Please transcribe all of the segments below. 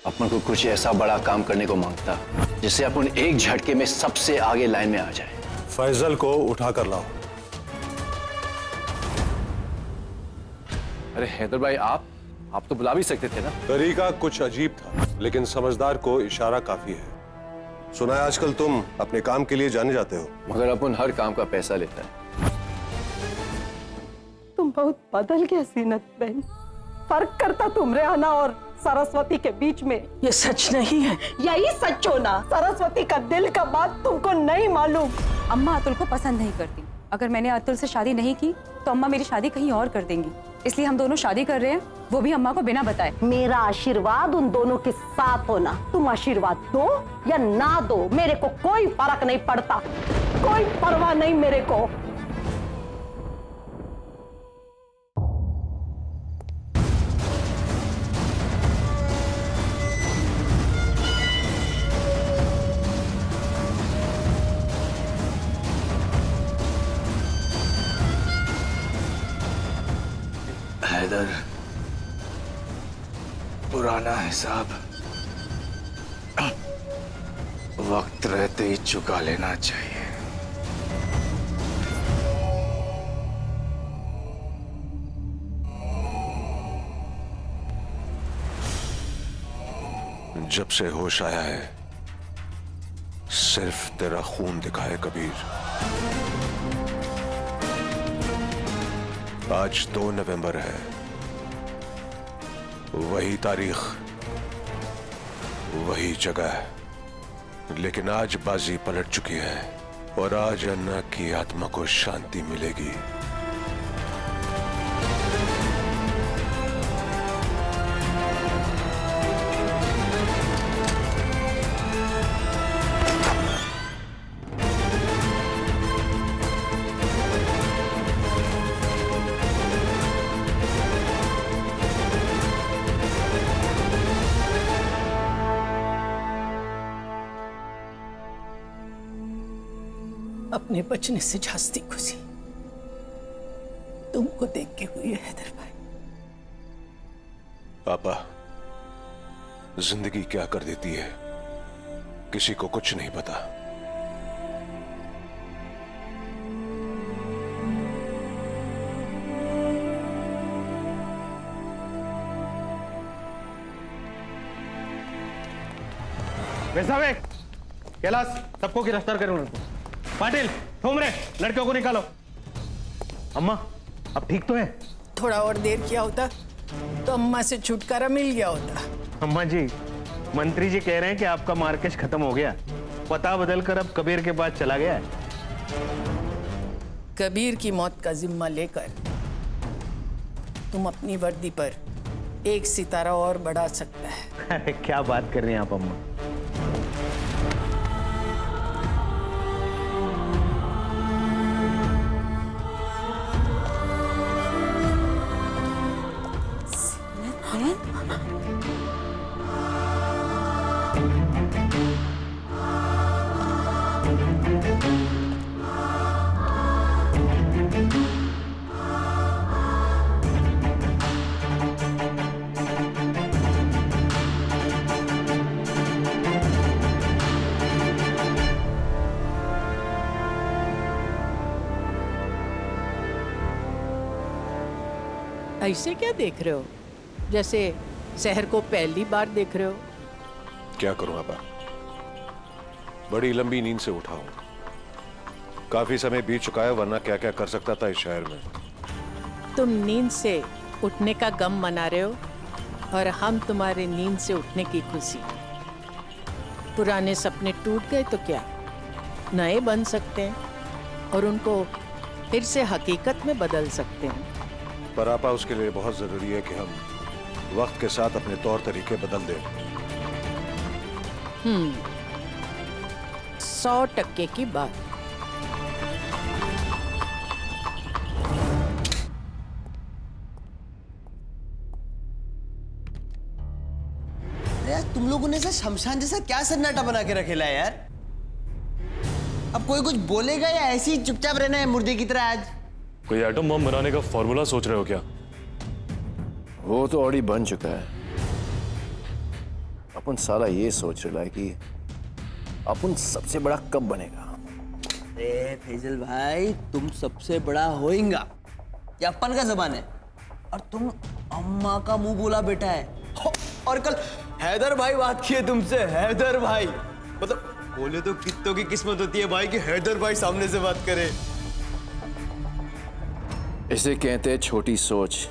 अपन को कुछ ऐसा बड़ा काम करने को मांगता जिससे अपन एक झटके में सबसे आगे लाइन में आ जाए। फैजल को उठा कर लाओ। अरे हैदर भाई, आप तो बुला भी सकते थे ना। तरीका कुछ अजीब था, लेकिन समझदार को इशारा काफी है। सुना है आजकल तुम अपने काम के लिए जाने जाते हो। मगर अपन हर काम का पैसा लेता है। तुम बहुत बदल गया जीनत बहन। फर्क करता तुमरे आना और सरस्वती के बीच में। ये सच नहीं है। यही सच होना। सरस्वती का दिल का बात तुमको नहीं मालूम। अम्मा अतुल को पसंद नहीं करती। अगर मैंने अतुल से शादी नहीं की तो अम्मा मेरी शादी कहीं और कर देंगी। इसलिए हम दोनों शादी कर रहे हैं, वो भी अम्मा को बिना बताए। मेरा आशीर्वाद उन दोनों के साथ होना। तुम आशीर्वाद दो या ना दो, मेरे को कोई फर्क नहीं पड़ता। कोई परवाह नहीं मेरे को। हैदर, पुराना हिसाब वक्त रहते ही चुका लेना चाहिए। जब से होश आया है सिर्फ तेरा खून दिखा है कबीर। आज 2 नवंबर है, वही तारीख, वही जगह, लेकिन आज बाजी पलट चुकी है और आज अन्ना की आत्मा को शांति मिलेगी। अपने बचने से जास्ती खुशी तुमको देख के हुई है हैदर भाई। पापा, जिंदगी क्या कर देती है किसी को कुछ नहीं पता। वैसा कैलाश, सबको गिरफ्तार करो उनको। पाटिल, ठोमरे, लड़कियों को निकालो। अम्मा, अब ठीक तो है? थोड़ा और देर किया होता तो अम्मा से छुटकारा मिल गया होता। अम्मा जी, मंत्री जी कह रहे हैं कि आपका मार्केश खत्म हो गया, पता बदलकर अब कबीर के पास चला गया है। कबीर की मौत का जिम्मा लेकर तुम अपनी वर्दी पर एक सितारा और बढ़ा सकता है। अरे क्या बात कर रही हैं आप अम्मा। ऐसे क्या देख रहे हो, जैसे शहर को पहली बार देख रहे हो? क्या करूं पापा, बड़ी लंबी नींद से उठा हूं। काफी समय बीत चुका है, वरना क्या क्या कर सकता था इस शहर में। तुम नींद से उठने का गम मना रहे हो और हम तुम्हारे नींद से उठने की खुशी। पुराने सपने टूट गए तो क्या, नए बन सकते हैं और उनको फिर से हकीकत में बदल सकते हैं। पर आपा, उसके लिए बहुत जरूरी है कि हम वक्त के साथ अपने तौर तरीके बदल दें। 100% की बात। यार तुम लोगों ने ऐसा शमशान जैसा क्या सन्नाटा बना के रखेला है यार। अब कोई कुछ बोलेगा या ऐसे ही चुपचाप रहना है मुर्दे की तरह? आज कोई एटम बम बनाने का फॉर्मूला सोच रहे हो क्या? वो तो ऑलरेडी बन चुका है। अपन साला ये सोच रहा है कि अपन सबसे बड़ा कब बनेगा। अरे फैजल भाई, तुम सबसे बड़ा होएगा ये अपन का जबान है, और तुम अम्मा का मुंह बोला बेटा है। और कल हैदर भाई बात किए तुमसे, हैदर भाई मतलब बोले तो कितनों की किस्मत होती है भाई कि हैदर भाई सामने से बात करे। इसे कहते हैं छोटी सोच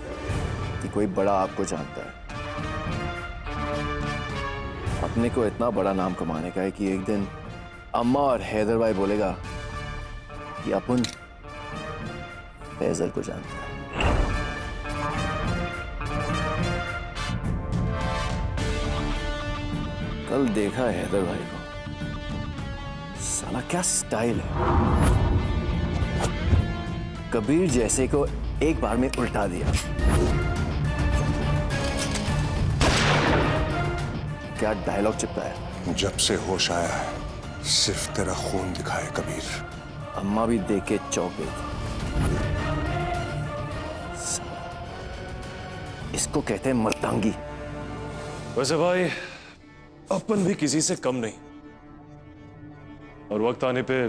कि कोई बड़ा आपको जानता है। अपने को इतना बड़ा नाम कमाने का है कि एक दिन अम्मा और हैदर भाई बोलेगा कि अपन फैजल को जानता है। कल देखा है हैदर भाई को, साला क्या स्टाइल है। कबीर जैसे को एक बार में उल्टा दिया। क्या डायलॉग चिपकाया। जब से होश आया है सिर्फ तेरा खून दिखाए कबीर। अम्मा भी देख के चौंक गई थी। इसको कहते हैं मर्दांगी। वैसे भाई अपन भी किसी से कम नहीं, और वक्त आने पे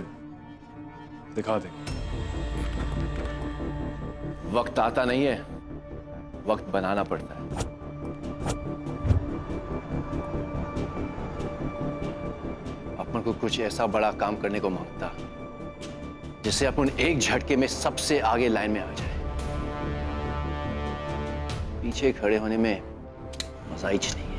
दिखा देंगे। वक्त आता नहीं है, वक्त बनाना पड़ता है। अपन को कुछ ऐसा बड़ा काम करने को मांगता जिससे अपन एक झटके में सबसे आगे लाइन में आ जाए। पीछे खड़े होने में मजा ही नहीं है।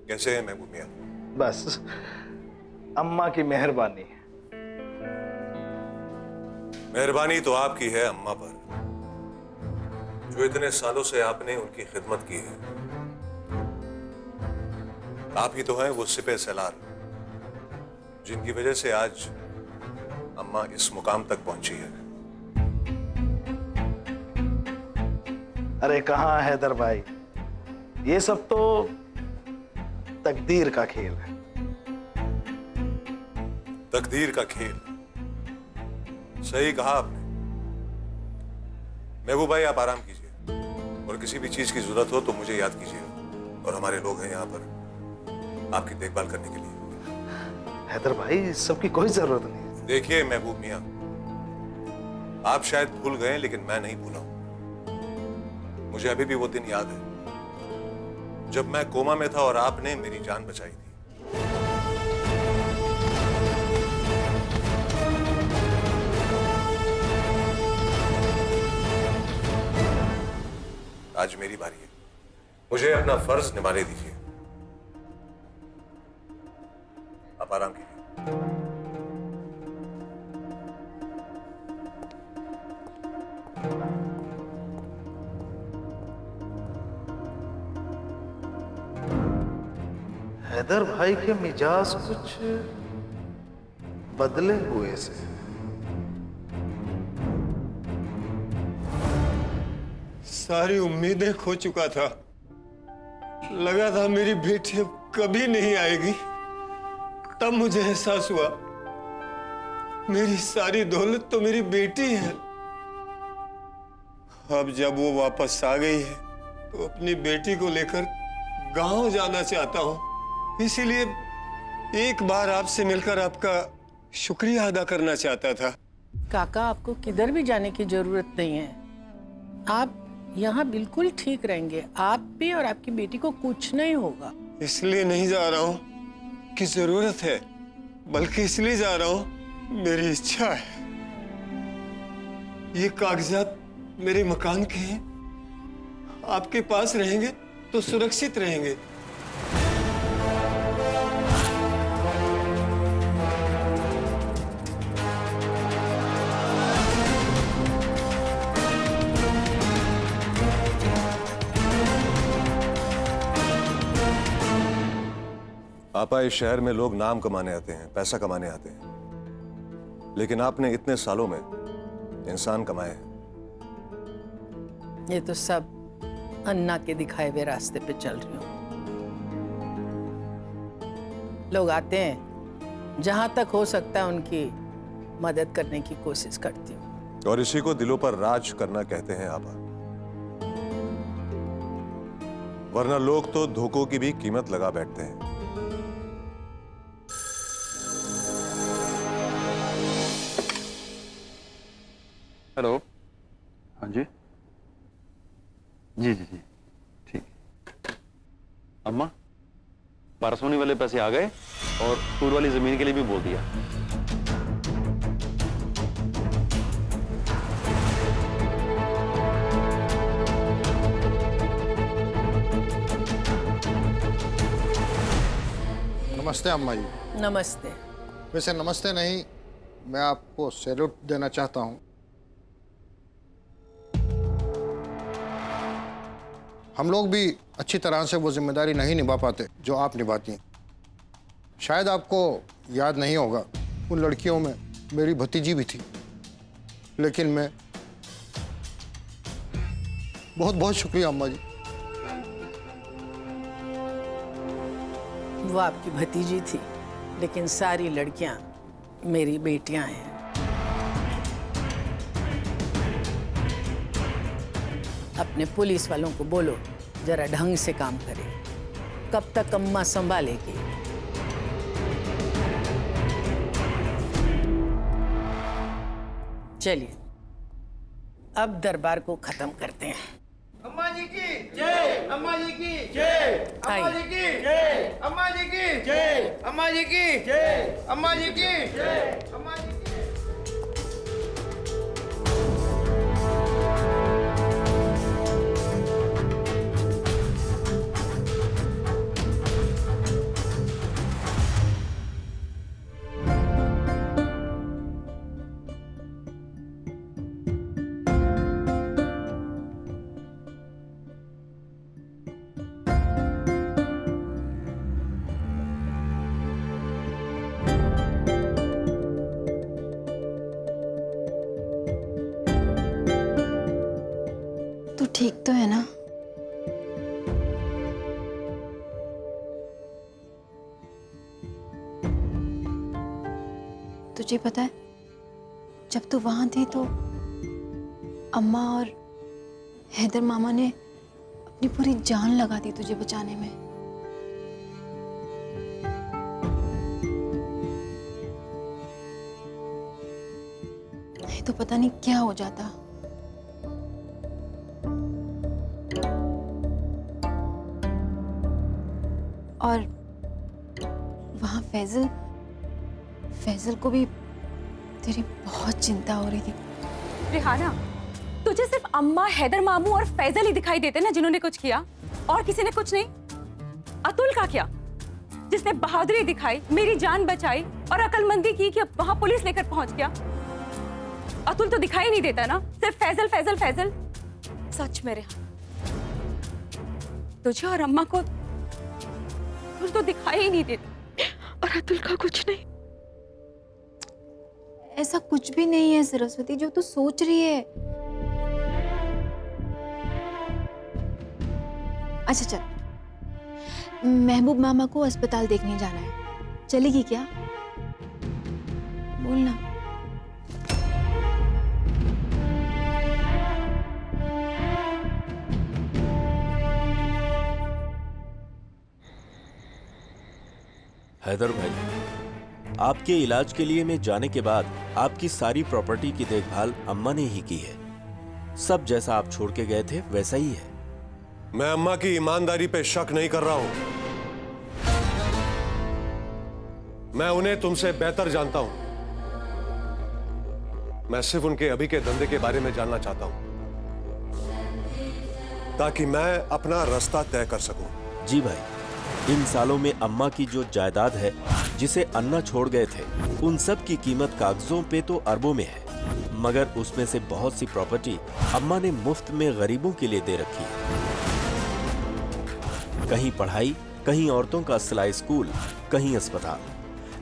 कैसे है महबूब मियां? बस अम्मा की मेहरबानी। मेहरबानी तो आपकी है अम्मा पर, जो इतने सालों से आपने उनकी खिदमत की है। आप ही तो हैं वो सिपह सलार जिनकी वजह से आज अम्मा इस मुकाम तक पहुंची है। अरे कहाँ है हैदर भाई, ये सब तो तकदीर का खेल है। तकदीर का खेल, सही कहा आपने। महबूब भाई आप आराम कीजिए, और किसी भी चीज की जरूरत हो तो मुझे याद कीजिएगा, और हमारे लोग हैं यहाँ पर आपकी देखभाल करने के लिए। हैदर भाई इस सब की कोई जरूरत नहीं। देखिए महबूब मियां, आप शायद भूल गए लेकिन मैं नहीं भूला हूं। मुझे अभी भी वो दिन याद है जब मैं कोमा में था और आपने मेरी जान बचाई थी। आज मेरी बारी है, मुझे अपना फर्ज निभाने दीजिए। आप आराम कीजिए। हैदर भाई के मिजाज कुछ बदले हुए से। सारी उम्मीदें खो चुका था। लगा था मेरी बेटी अब कभी नहीं आएगी। तब मुझे एहसास हुआ मेरी सारी दौलत तो मेरी बेटी है। अब जब वो वापस आ गई है तो अपनी बेटी को लेकर गांव जाना चाहता हूं। इसीलिए एक बार आपसे मिलकर आपका शुक्रिया अदा करना चाहता था। काका, आपको किधर भी जाने की जरूरत नहीं है। आप यहाँ बिल्कुल ठीक रहेंगे। आप भी और आपकी बेटी को कुछ नहीं होगा। इसलिए नहीं जा रहा हूँ कि जरूरत है, बल्कि इसलिए जा रहा हूँ मेरी इच्छा है। ये कागजात मेरे मकान के हैं। आपके पास रहेंगे तो सुरक्षित रहेंगे। आपा, इस शहर में लोग नाम कमाने आते हैं, पैसा कमाने आते हैं, लेकिन आपने इतने सालों में इंसान कमाए हैं। ये तो सब अन्ना के दिखाए हुए रास्ते पे चल रही हूँ। लोग आते हैं, जहां तक हो सकता है उनकी मदद करने की कोशिश करती हूँ। और इसी को दिलों पर राज करना कहते हैं आपा। वरना लोग तो धोखों की भी कीमत लगा बैठते हैं। हेलो। हाँ जी जी जी जी ठीक। अम्मा, पारसोनी वाले पैसे आ गए और टूर वाली जमीन के लिए भी बोल दिया। नमस्ते अम्मा जी। नमस्ते। वैसे नमस्ते नहीं, मैं आपको सैल्यूट देना चाहता हूँ। हम लोग भी अच्छी तरह से वो जिम्मेदारी नहीं निभा पाते जो आप निभाती हैं। शायद आपको याद नहीं होगा, उन लड़कियों में मेरी भतीजी भी थी, लेकिन मैं बहुत बहुत शुक्रिया अम्मा जी। वो आपकी भतीजी थी, लेकिन सारी लड़कियां मेरी बेटियां हैं। अपने पुलिस वालों को बोलो जरा ढंग से काम करे। कब तक अम्मा संभालेगी? चलिए अब दरबार को खत्म करते हैं। अम्मा जी की जय, अम्मा जी की जय, अम्मा जी की जय, अम्मा जी की जय, अम्मा जी की जय, अम्मा जी की जय, अम्मा जी की। तू ठीक तो है ना? तुझे पता है, जब तू वहां थी तो अम्मा और हैदर मामा ने अपनी पूरी जान लगा दी तुझे बचाने में। नहीं तो पता नहीं क्या हो जाता। और वहां फैजल को भी तेरी बहुत चिंता हो रही थी। रिहाना, तुझे सिर्फ अम्मा, हैदर मामू और फैजल ही दिखाई देते ना जिन्होंने कुछ किया, और किसी ने कुछ नहीं। अतुल का क्या, जिसने बहादुरी दिखाई, मेरी जान बचाई और अकलमंदी की कि वहां पुलिस लेकर पहुंच गया। अतुल तो दिखाई नहीं देता ना, सिर्फ फैजल फैजल फैजल। सच में रिहाना, तुझे और अम्मा को तो दिखाई ही नहीं देता, और अतुल का कुछ नहीं। ऐसा कुछ भी नहीं है सरस्वती जो तू सोच रही है। अच्छा चल, महबूब मामा को अस्पताल देखने जाना है, चलेगी क्या? बोलना। हैदर भाई, आपके इलाज के लिए मैं जाने के बाद आपकी सारी प्रॉपर्टी की देखभाल अम्मा ने ही की है। सब जैसा आप छोड़ के गए थे वैसा ही है। मैं अम्मा की ईमानदारी पे शक नहीं कर रहा हूं। मैं उन्हें तुमसे बेहतर जानता हूं। मैं सिर्फ उनके अभी के धंधे के बारे में जानना चाहता हूं, ताकि मैं अपना रास्ता तय कर सकूं। जी भाई, इन सालों में अम्मा की जो जायदाद है जिसे अन्ना छोड़ गए थे, उन सब की कीमत कागजों पे तो अरबों में है, मगर उसमें से बहुत सी प्रॉपर्टी अम्मा ने मुफ्त में गरीबों के लिए दे रखी है। कहीं पढ़ाई, कहीं औरतों का सिलाई स्कूल, कहीं अस्पताल,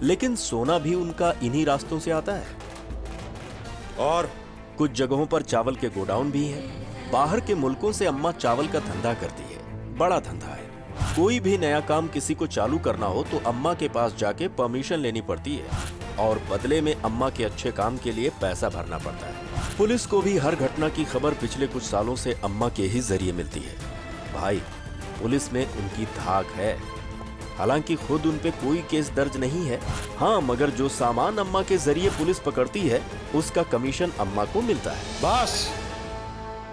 लेकिन सोना भी उनका इन्हीं रास्तों से आता है। और कुछ जगहों पर चावल के गोडाउन भी हैं। बाहर के मुल्कों से अम्मा चावल का धंधा करती है, बड़ा धंधा है। कोई भी नया काम किसी को चालू करना हो तो अम्मा के पास जाके परमिशन लेनी पड़ती है और बदले में अम्मा के अच्छे काम के लिए पैसा भरना पड़ता है। पुलिस को भी हर घटना की खबर पिछले कुछ सालों से अम्मा के ही जरिए मिलती है। भाई, पुलिस में उनकी धाक है। हालांकि खुद उन पे कोई केस दर्ज नहीं है, हाँ, मगर जो सामान अम्मा के जरिए पुलिस पकड़ती है उसका कमीशन अम्मा को मिलता है। बस,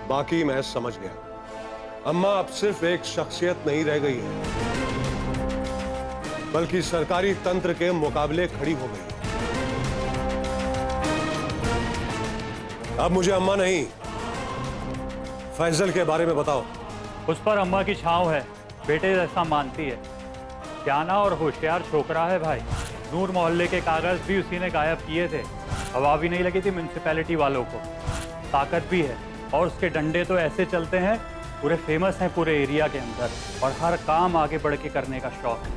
बाकी मैं समझ गया। अम्मा अब सिर्फ एक शख्सियत नहीं रह गई है, बल्कि सरकारी तंत्र के मुकाबले खड़ी हो गई। अब मुझे अम्मा नहीं, फैजल के बारे में बताओ। उस पर अम्मा की छांव है, बेटे जैसा मानती है। जाना और होशियार छोकरा है भाई। नूर मोहल्ले के कागज भी उसी ने गायब किए थे। हवा भी नहीं लगी थी म्युनिसिपैलिटी वालों को। ताकत भी है और उसके डंडे तो ऐसे चलते हैं, पूरे फेमस हैं पूरे एरिया के अंदर, और हर काम आगे बढ़ के करने का शौक है।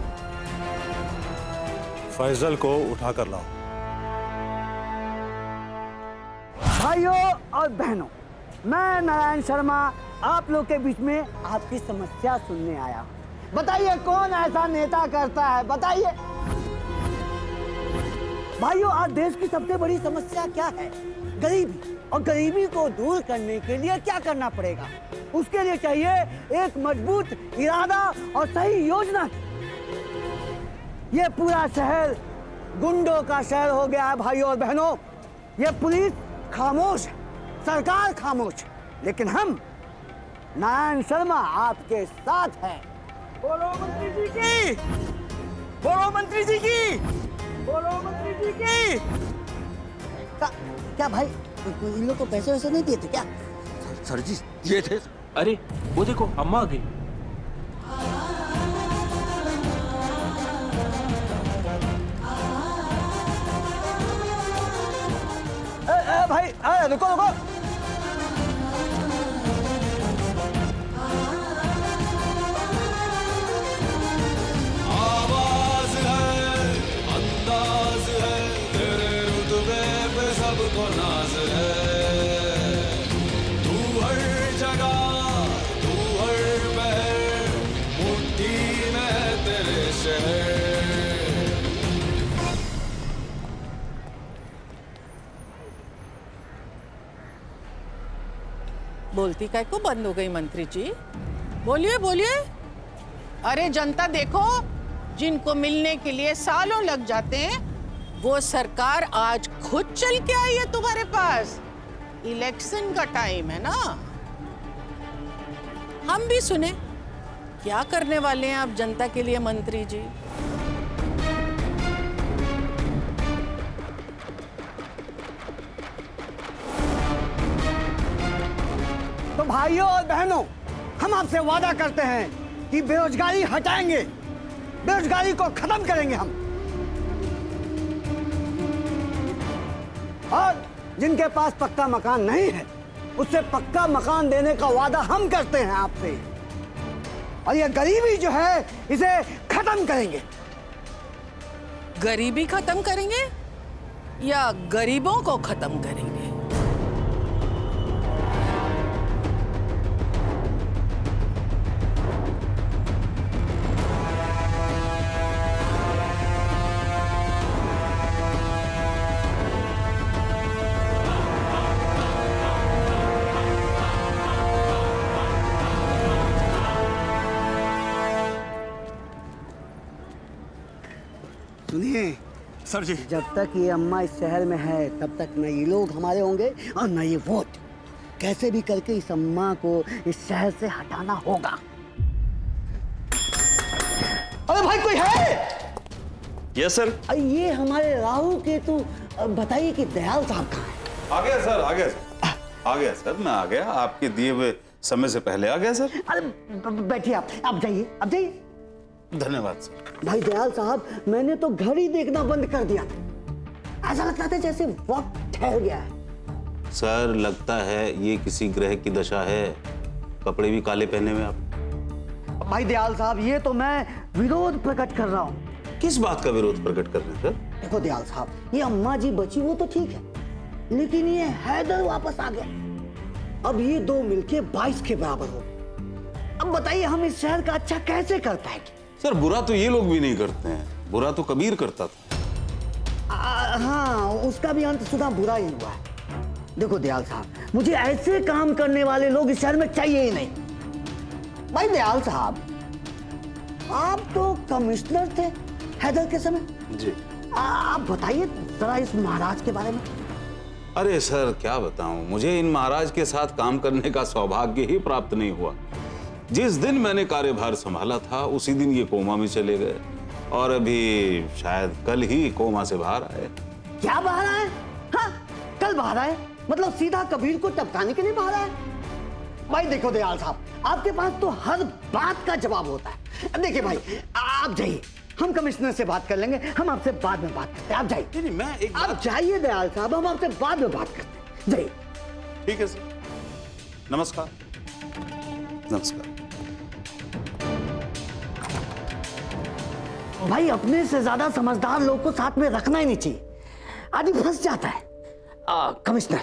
फैजल को उठा कर लाओ। भाइयों और बहनों, मैं नारायण शर्मा आप लोग के बीच में आपकी समस्या सुनने आया। बताइए कौन ऐसा नेता करता है, बताइए। भाइयों, आज देश की सबसे बड़ी समस्या क्या है? गरीबी। और गरीबी को दूर करने के लिए क्या करना पड़ेगा? उसके लिए चाहिए एक मजबूत इरादा और सही योजना। ये पूरा शहर गुंडों का शहर हो गया है भाइयों और बहनों। ये पुलिस खामोश है, सरकार खामोश है, लेकिन हम नारायण शर्मा आपके साथ हैं। बोलो मंत्री जी की, बोलो मंत्री जी की, बोलो मंत्री जी की। क्या भाई, इन लोग को पैसे वैसे नहीं दिए थे क्या? सर जी दिए थे। अरे वो देखो अम्मा आ गई। भाई रुको रुको। आवाज है, अंदाज है, तेरे रुतबे पे सबको नाज है। तू हर जगह, तू हर पहर, मुट्ठी में है तेरे शहर। बोलती काय को बंद हो गई मंत्री जी? बोलिए बोलिए। अरे जनता देखो, जिनको मिलने के लिए सालों लग जाते हैं, वो सरकार आज खुद चल के आई है तुम्हारे पास। इलेक्शन का टाइम है ना। हम भी सुने क्या करने वाले हैं आप जनता के लिए मंत्री जी। तो भाइयों और बहनों, हम आपसे वादा करते हैं कि बेरोजगारी हटाएंगे, बेरोजगारी को खत्म करेंगे हम। और जिनके पास पक्का मकान नहीं है, उससे पक्का मकान देने का वादा हम करते हैं आपसे। और ये गरीबी जो है, इसे खत्म करेंगे। गरीबी खत्म करेंगे या गरीबों को खत्म करेंगे? सुनिए सर जी, जब तक ये अम्मा इस शहर में है, तब तक न ये लोग हमारे होंगे और न ये वोट। कैसे भी करके इस अम्मा को इस शहर से हटाना होगा। अरे भाई कोई है? Yes sir. ये हमारे राहु केतु, बताइए कि दयाल साहब कहाँ है? आ गया सर, आ गया, आ गया सर, मैं आ गया। आपके दिए हुए समय से पहले आ गया सर। अरे बैठिए आप जाइए, आप जाइए। धन्यवाद सर। भाई दयाल साहब, मैंने तो घड़ी देखना बंद कर दिया था। ऐसा लगता था जैसे वक्त ठहर गया है। सर लगता है ये किसी ग्रह की दशा है। कपड़े भी काले पहने में आप। भाई दयाल साहब, ये तो मैं विरोध प्रकट कर रहा हूँ। किस बात का विरोध प्रकट कर रहे हैं सर? देखो दयाल साहब, ये अम्मा जी बची वो तो ठीक है, लेकिन ये हैदर वापस आ गया। अब ये दो मिलके 22 के बराबर हो। अब बताइए हम इस शहर का अच्छा कैसे कर पाएंगे? सर बुरा तो ये लोग भी नहीं करते हैं, बुरा तो कबीर करता था। हाँ, उसका भी अंत सुधा बुरा ही हुआ है। देखो दयाल साहब, मुझे ऐसे काम करने वाले लोग इस शहर में चाहिए ही नहीं। भाई दयाल साहब, आप तो कमिश्नर थे हैदर के समय जी। आप बताइए जरा इस महाराज के बारे में। अरे सर क्या बताऊं, मुझे इन महाराज के साथ काम करने का सौभाग्य ही प्राप्त नहीं हुआ। जिस दिन मैंने कार्यभार संभाला था उसी दिन ये कोमा में चले गए और अभी शायद कल ही कोमा से बाहर आए। क्या बाहर आए? हाँ, कल बाहर आए? मतलब सीधा कबीर को टपकाने के लिए बाहर आए? भाई देखो दयाल साहब, आपके पास तो हर बात का जवाब होता है। देखिए भाई, आप जाइए, हम कमिश्नर से बात कर लेंगे, हम आपसे बाद में बात करते हैं। आप जाइए। नहीं, मैं एक आप जाइए दयाल साहब, हम आपसे बाद में बात करते हैं। जाइए। ठीक है सर, नमस्कार। नमस्कार। भाई अपने से ज्यादा समझदार लोग को साथ में रखना ही नहीं चाहिए, आदमी फंस जाता है। कमिश्नर।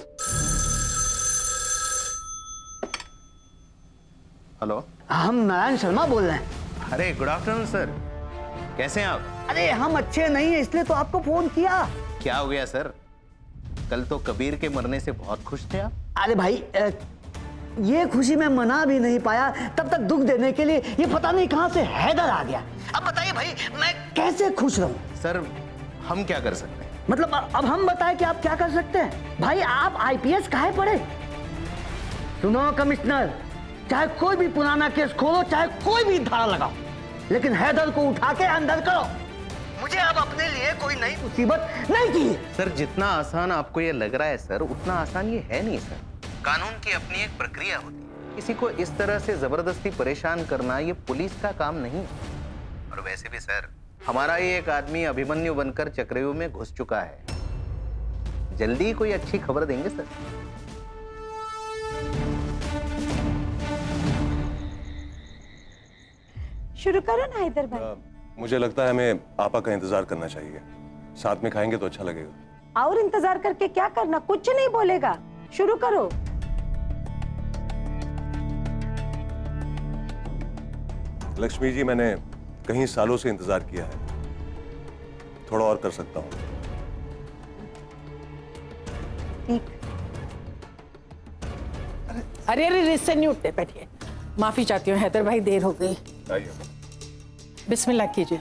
हेलो, हम नारायण शर्मा बोल रहे हैं। अरे गुड आफ्टरनून सर, कैसे हैं आप? अरे हम अच्छे नहीं है इसलिए तो आपको फोन किया। क्या हो गया सर? कल तो कबीर के मरने से बहुत खुश थे आप। अरे भाई, ये खुशी मैं मना भी नहीं पाया, तब तक दुख देने के लिए ये पता नहीं कहां से हैदर आ गया। अब बताइए भाई, मैं कैसे खुश रहूं? सर हम क्या कर सकते हैं? मतलब अब हम बताएं कि आप क्या कर सकते हैं? भाई आप आईपीएस काहे पढ़े? सुनो कमिश्नर, चाहे कोई भी पुराना केस खोलो, चाहे कोई भी धारा लगाओ, लेकिन हैदर को उठा के अंदर करो। मुझे अब अपने लिए कोई नई मुसीबत नहीं चाहिए। सर जितना आसान आपको ये लग रहा है सर, उतना आसान ये है नहीं सर। कानून की अपनी एक प्रक्रिया होती है, किसी को इस तरह से जबरदस्ती परेशान करना ये पुलिस का काम नहीं। और वैसे भी सर, हमारा ये एक आदमी अभिमन्यु बनकर चक्रव्यूह में घुस चुका है। जल्दी कोई अच्छी खबर देंगे सर। शुरू करो ना हैदर भाई। मुझे लगता है हमें आपा का इंतजार करना चाहिए, साथ में खाएंगे तो अच्छा लगेगा। और इंतजार करके क्या करना, कुछ नहीं बोलेगा, शुरू करो। लक्ष्मी जी, मैंने कई सालों से इंतजार किया है, थोड़ा और कर सकता हूँ। अरे अरे इससे नहीं उठते, बैठिए। माफी चाहती हूँ हैदर भाई, देर हो गई। बिस्मिल्लाह कीजिए।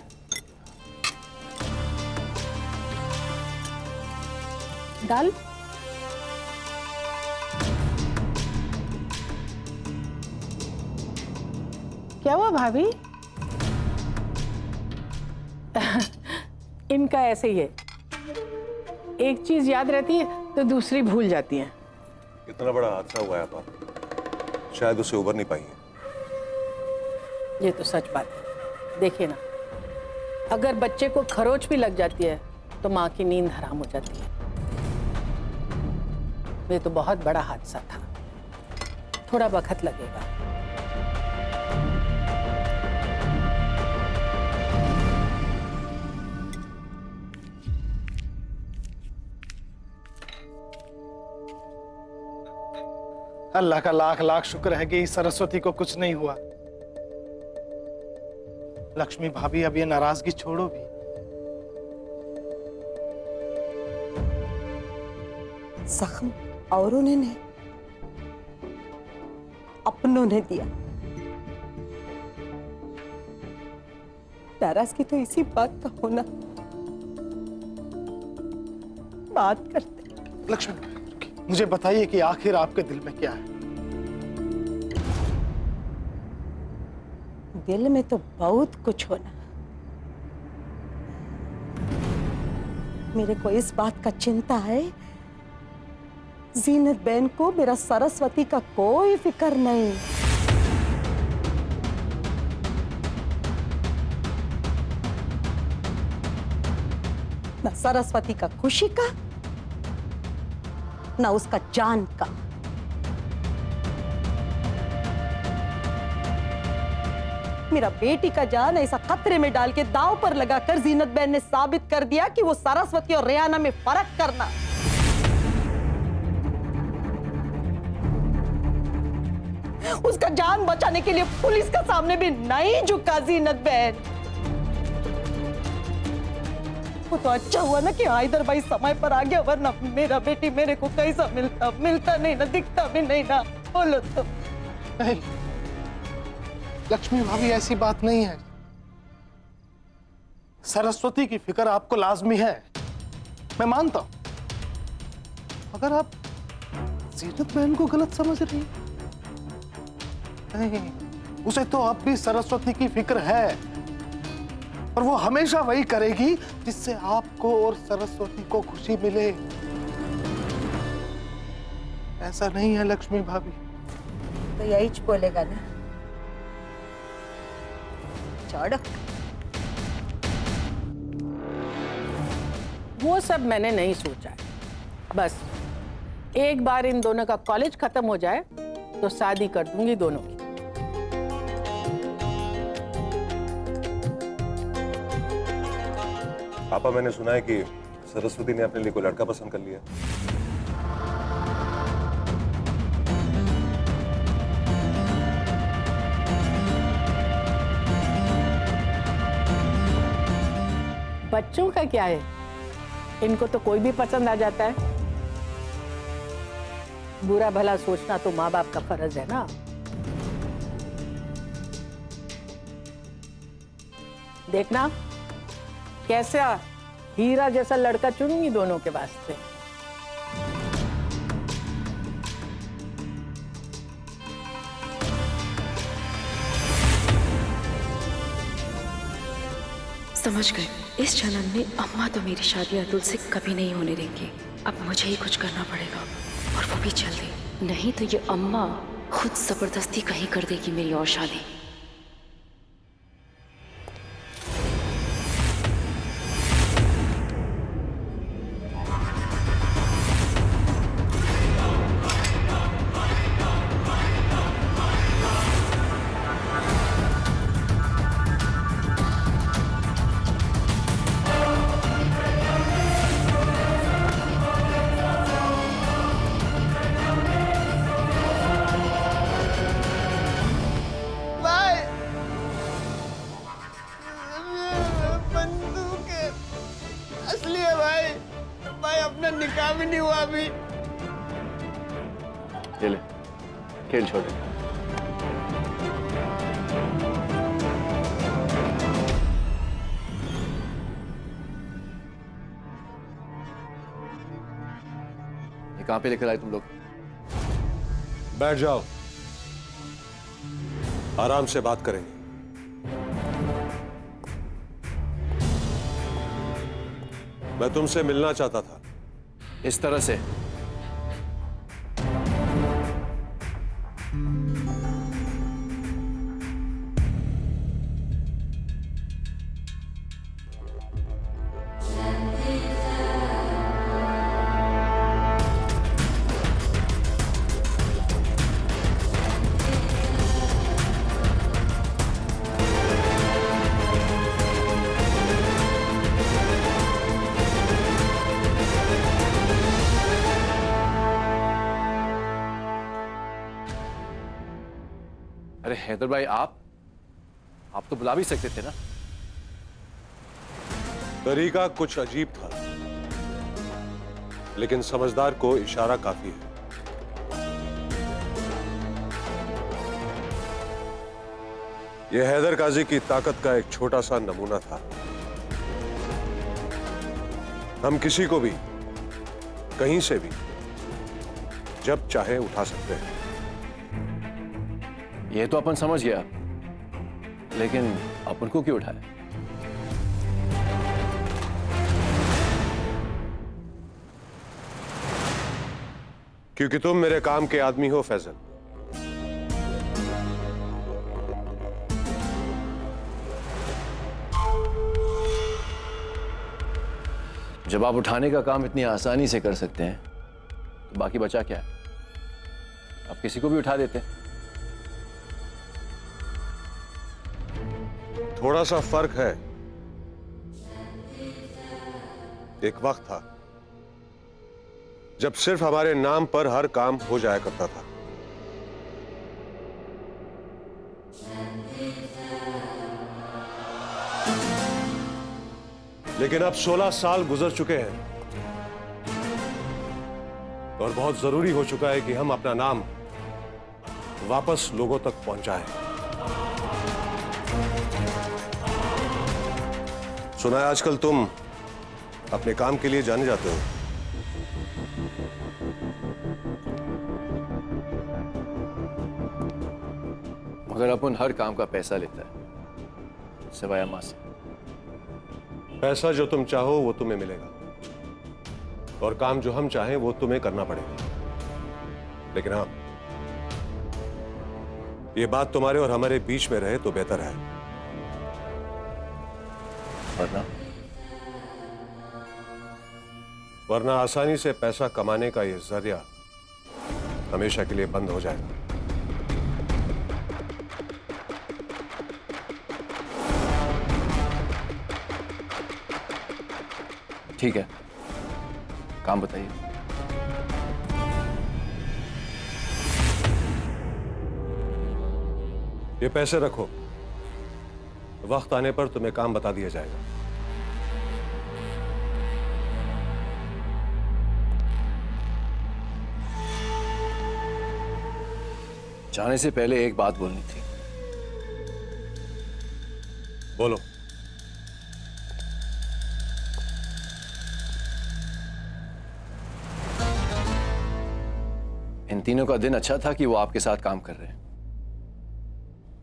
दाल क्या हुआ भाभी? इनका ऐसे ही है, एक चीज याद रहती है तो दूसरी भूल जाती है। इतना बड़ा हादसा हुआ है आपा, शायद उससे उबर नहीं पाई है। ये तो सच बात है। देखिए ना, अगर बच्चे को खरोच भी लग जाती है तो माँ की नींद हराम हो जाती है। ये तो बहुत बड़ा हादसा था, थोड़ा वक्त लगेगा। अल्लाह का लाख लाख शुक्र है कि सरस्वती को कुछ नहीं हुआ। लक्ष्मी भाभी, अब ये नाराजगी छोड़ो भी। जख्म औरों ने नहीं, अपनों ने दिया। नाराजगी तो इसी बात का होना, बात करते। लक्ष्मी, मुझे बताइए कि आखिर आपके दिल में क्या है? दिल में तो बहुत कुछ होना। मेरे को इस बात का चिंता है, जीनत बहन को मेरा सरस्वती का कोई फिक्र नहीं। ना सरस्वती का खुशी का, ना उसका जान का। मेरा बेटी का जान ऐसा खतरे में डाल के दांव पर लगाकर जीनत बहन ने साबित कर दिया कि वो सरस्वती और रेहाना में फर्क करना। उसका जान बचाने के लिए पुलिस के सामने भी नहीं झुका जीनत बहन। वो तो अच्छा हुआ ना कि हैदर भाई समय पर आ गया, वरना मेरा बेटी मेरे को कैसा मिलता नहीं ना, दिखता भी नहीं ना। बोलो तो। नहीं लक्ष्मी भाभी, ऐसी बात नहीं है। सरस्वती की फिक्र आपको लाजमी है, मैं मानता हूं, मगर आप जीनत बहन को गलत समझ रही हैं। नहीं, उसे तो अब भी सरस्वती की फिक्र है, और वो हमेशा वही करेगी जिससे आपको और सरस्वती को खुशी मिले। ऐसा नहीं है लक्ष्मी भाभी। तो यही बोलेगा ना, छोड़ो। वो सब मैंने नहीं सोचा है। बस एक बार इन दोनों का कॉलेज खत्म हो जाए तो शादी कर दूंगी दोनों की। पापा, मैंने सुना है कि सरस्वती ने अपने लिए कोई लड़का पसंद कर लिया। बच्चों का क्या है, इनको तो कोई भी पसंद आ जाता है। बुरा भला सोचना तो माँ बाप का फर्ज है ना। देखना कैसा हीरा जैसा लड़का चुनूंगी दोनों के वास्ते। समझ गए, इस जन्म में अम्मा तो मेरी शादी अतुल से कभी नहीं होने देंगी। अब मुझे ही कुछ करना पड़ेगा, और वो भी जल्दी। नहीं तो ये अम्मा खुद जबरदस्ती कहीं कर देगी मेरी और शादी। निकाह भी नहीं हुआ अभी। ये ले, खेल छोड़े। ये कहां पे लेकर आए तुम लोग? बैठ जाओ, आराम से बात करेंगे। मैं तुमसे मिलना चाहता था। इस तरह से? अरे हैदर भाई, आप तो बुला भी सकते थे ना। तरीका कुछ अजीब था, लेकिन समझदार को इशारा काफी है। यह हैदर काजी की ताकत का एक छोटा सा नमूना था। हम किसी को भी कहीं से भी जब चाहे उठा सकते हैं। ये तो अपन समझ गया, लेकिन अपन को क्यों उठाया? क्योंकि तुम मेरे काम के आदमी हो फैजल। जब आप उठाने का काम इतनी आसानी से कर सकते हैं तो बाकी बचा क्या? आप किसी को भी उठा देते। थोड़ा सा फर्क है। एक वक्त था जब सिर्फ हमारे नाम पर हर काम हो जाया करता था, लेकिन अब 16 साल गुजर चुके हैं और बहुत जरूरी हो चुका है कि हम अपना नाम वापस लोगों तक पहुंचाएं। सुना है आजकल तुम अपने काम के लिए जाने जाते हो। मगर अपन हर काम का पैसा लेता है, सिवाय अम्मा से। पैसा जो तुम चाहो वो तुम्हें मिलेगा और काम जो हम चाहें वो तुम्हें करना पड़ेगा। लेकिन हाँ, ये बात तुम्हारे और हमारे बीच में रहे तो बेहतर है। वरना आसानी से पैसा कमाने का ये जरिया हमेशा के लिए बंद हो जाएगा। ठीक है, काम बताइए। ये पैसे रखो, वक्त आने पर तुम्हें काम बता दिया जाएगा। जाने से पहले एक बात बोलनी थी। बोलो। इन तीनों का दिन अच्छा था कि वो आपके साथ काम कर रहे हैं,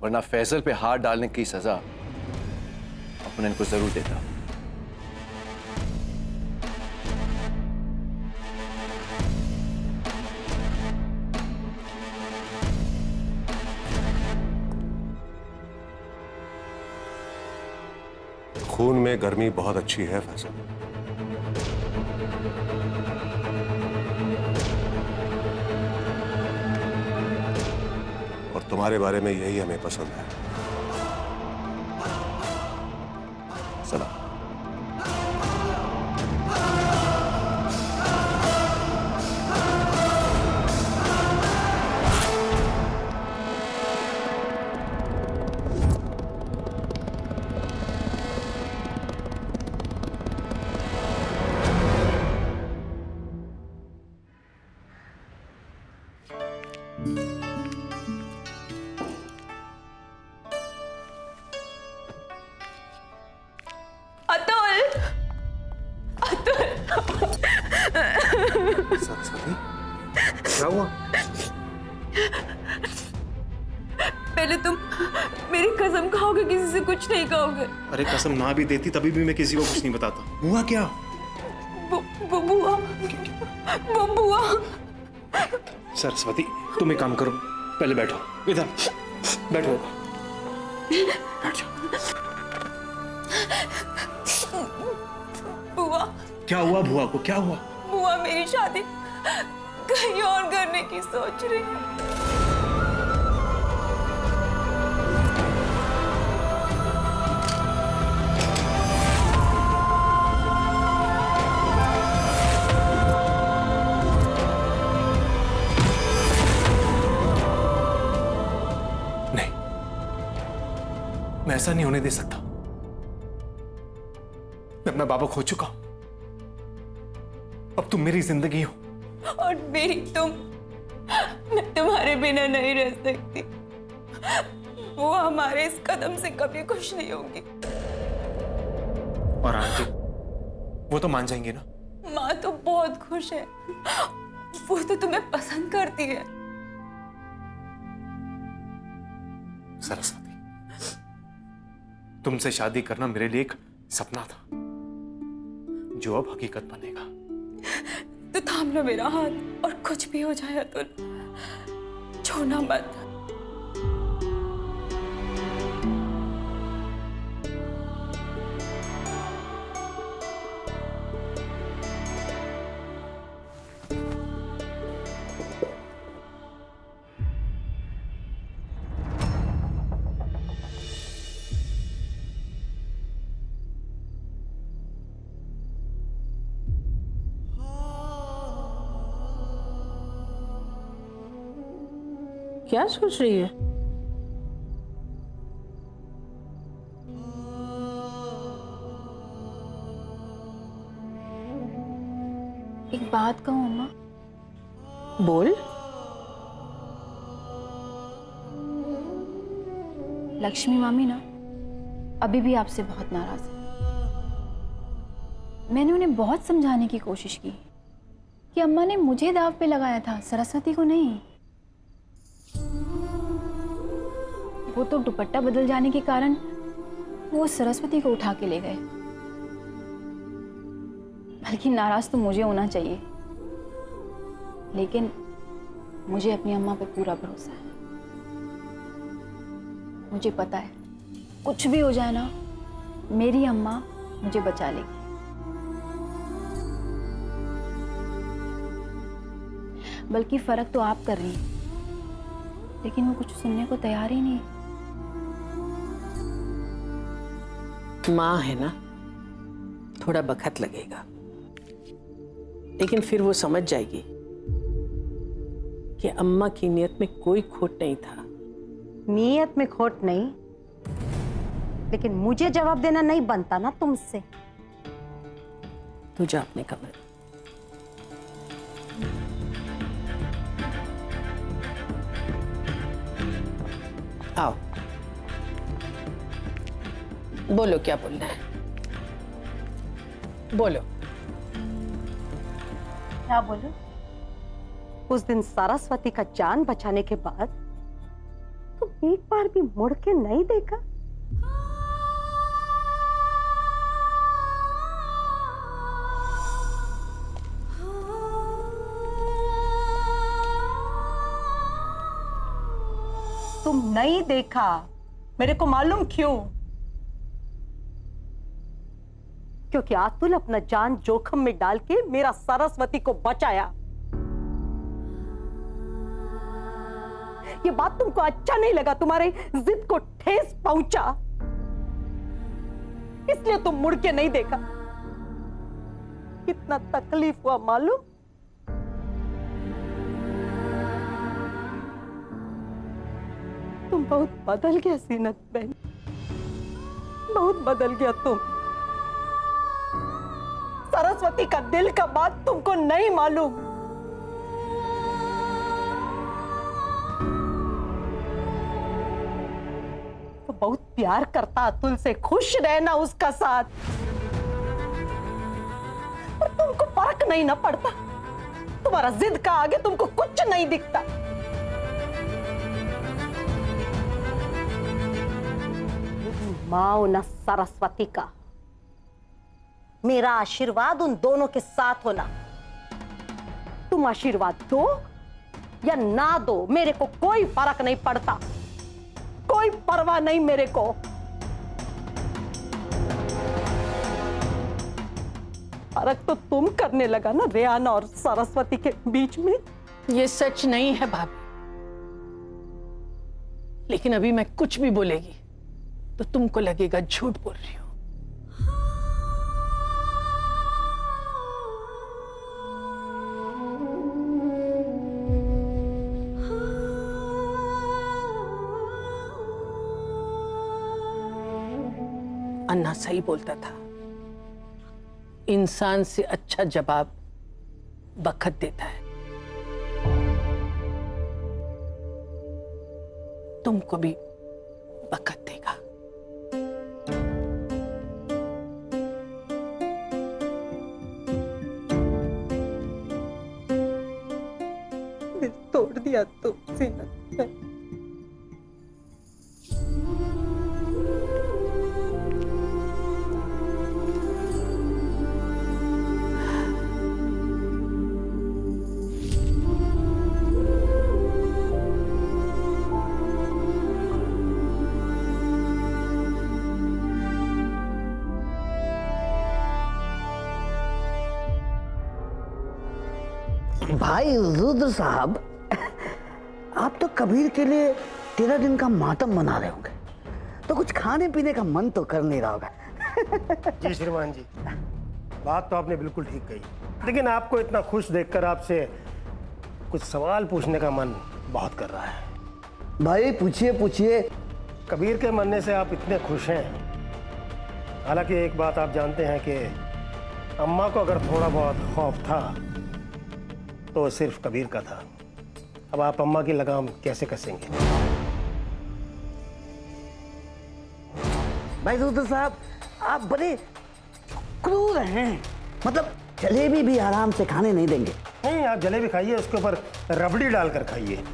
वरना फैसल पे हाथ डालने की सजा अपन इनको जरूर देता। खून में गर्मी बहुत अच्छी है फैसल। और तुम्हारे बारे में यही हमें पसंद है। सलाम। सरस्वती, क्या हुआ? पहले तुम मेरी कसम खाओगे, किसी से कुछ नहीं कहोगे? अरे कसम ना भी देती तभी भी मैं किसी को कुछ नहीं बताता। हुआ क्या? बुआ, वो बुआ। सरस्वती, तुम एक काम करो, पहले बैठो, इधर बैठो, बैठ जाओ। बुआ, क्या हुआ बुआ को? क्या हुआ? बुआ मेरी शादी कहीं और करने की सोच रही है। नहीं, मैं ऐसा नहीं होने दे सकता। मैं अपना बाबा खो चुका हूं, अब तुम मेरी जिंदगी हो। और मेरी तुम, मैं तुम्हारे बिना नहीं रह सकती। वो हमारे इस कदम से कभी खुश नहीं होगी। और आंटी, वो तो मान जाएंगे ना? माँ तो बहुत खुश है, वो तो तुम्हें पसंद करती है। सरस्वती, तुमसे शादी करना मेरे लिए एक सपना था जो अब हकीकत बनेगा। तो थाम लो मेरा हाथ, और कुछ भी हो जाए अतुल, छोड़ना मत। क्या सोच रही है? एक बात कहूँ अम्मा? बोल। लक्ष्मी मामी ना अभी भी आपसे बहुत नाराज है। मैंने उन्हें बहुत समझाने की कोशिश की कि अम्मा ने मुझे दाव पे लगाया था, सरस्वती को नहीं। वो तो दुपट्टा बदल जाने के कारण वो सरस्वती को उठा के ले गए। बल्कि नाराज तो मुझे होना चाहिए, लेकिन मुझे अपनी अम्मा पे पूरा भरोसा है। मुझे पता है कुछ भी हो जाए ना, मेरी अम्मा मुझे बचा लेगी। बल्कि फर्क तो आप कर रही हैं, लेकिन वो कुछ सुनने को तैयार ही नहीं। माँ है ना, थोड़ा वक्त लगेगा, लेकिन फिर वो समझ जाएगी कि अम्मा की नीयत में कोई खोट नहीं था। नीयत में खोट नहीं, लेकिन मुझे जवाब देना नहीं बनता ना तुमसे। तू जा अपने कमरे। आओ, बोलो क्या बोलना है, बोलो। क्या बोलूं? उस दिन सरस्वती का जान बचाने के बाद तुम एक बार भी मुड़ के नहीं देखा। तुम नहीं देखा, मेरे को मालूम क्यों? क्योंकि अतुल अपना जान जोखिम में डाल के मेरा सरस्वती को बचाया। ये बात तुमको अच्छा नहीं लगा, तुम्हारे जिद को ठेस पहुंचा, इसलिए तुम मुड़ के नहीं देखा। कितना तकलीफ हुआ मालूम? तुम बहुत बदल गया सीनत बहन, बहुत बदल गया तुम। सरस्वती का दिल का बात तुमको नहीं मालूम। तो बहुत प्यार करता अतुल से, खुश रहना उसका साथ, और तुमको फर्क नहीं ना पड़ता। तुम्हारा जिद का आगे तुमको कुछ नहीं दिखता। माँ न सरस्वती का, मेरा आशीर्वाद उन दोनों के साथ होना। तुम आशीर्वाद दो या ना दो, मेरे को कोई फर्क नहीं पड़ता, कोई परवाह नहीं मेरे को। फर्क तो तुम करने लगा ना रेहाना और सरस्वती के बीच में। ये सच नहीं है भाभी, लेकिन अभी मैं कुछ भी बोलेगी तो तुमको लगेगा झूठ बोल रही हूं। अन्ना सही बोलता था, इंसान से अच्छा जवाब वक्त देता है। तुमको भी वक्त देगा। दिल तोड़ दिया तुम सीनत में। भाई रुद्र साहब, आप तो कबीर के लिए 13 दिन का मातम मना रहे होंगे, तो कुछ खाने पीने का मन तो कर नहीं रहा होगा। जी श्रीमान जी, बात तो आपने बिल्कुल ठीक कही, लेकिन आपको इतना खुश देखकर आपसे कुछ सवाल पूछने का मन बहुत कर रहा है। भाई पूछिए पूछिए। कबीर के मरने से आप इतने खुश हैं, हालांकि एक बात आप जानते हैं कि अम्मा को अगर थोड़ा बहुत खौफ था तो सिर्फ कबीर का था। अब आप अम्मा की लगाम कैसे कसेंगे? भाई सूत्र साहब, आप बड़े क्रूर हैं। मतलब जलेबी भी आराम से खाने नहीं देंगे। नहीं, आप जलेबी खाइए, उसके ऊपर रबड़ी डालकर खाइए।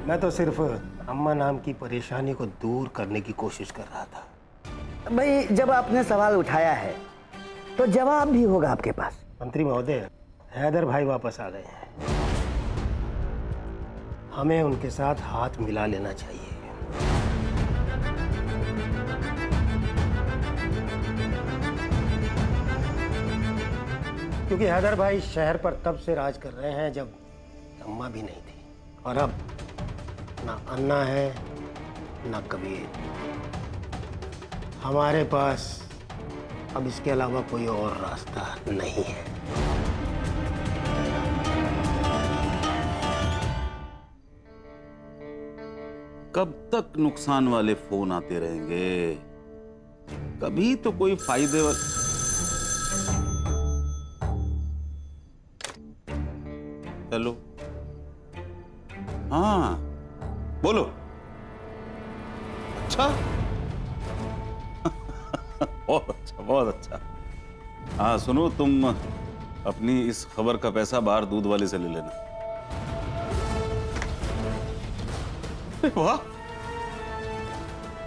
मैं तो सिर्फ अम्मा नाम की परेशानी को दूर करने की कोशिश कर रहा था। भाई जब आपने सवाल उठाया है तो जवाब भी होगा आपके पास। मंत्री महोदय, हैदर भाई वापस आ गए हैं, हमें उनके साथ हाथ मिला लेना चाहिए। क्योंकि हैदर भाई शहर पर तब से राज कर रहे हैं जब अम्मा भी नहीं थी, और अब ना अन्ना है ना कबीर। हमारे पास अब इसके अलावा कोई और रास्ता नहीं है। कब तक नुकसान वाले फोन आते रहेंगे? कभी तो कोई फायदे वाले। हेलो, हाँ बोलो। अच्छा बहुत अच्छा, बहुत अच्छा। हाँ सुनो, तुम अपनी इस खबर का पैसा बाहर दूध वाले से ले लेना। वाह,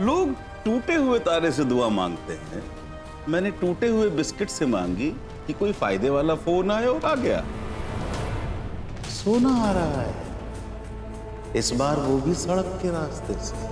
लोग टूटे हुए तारे से दुआ मांगते हैं, मैंने टूटे हुए बिस्किट से मांगी कि कोई फायदे वाला फोन आए और आ गया। सोना आ रहा है, इस बार वो भी सड़क के रास्ते से।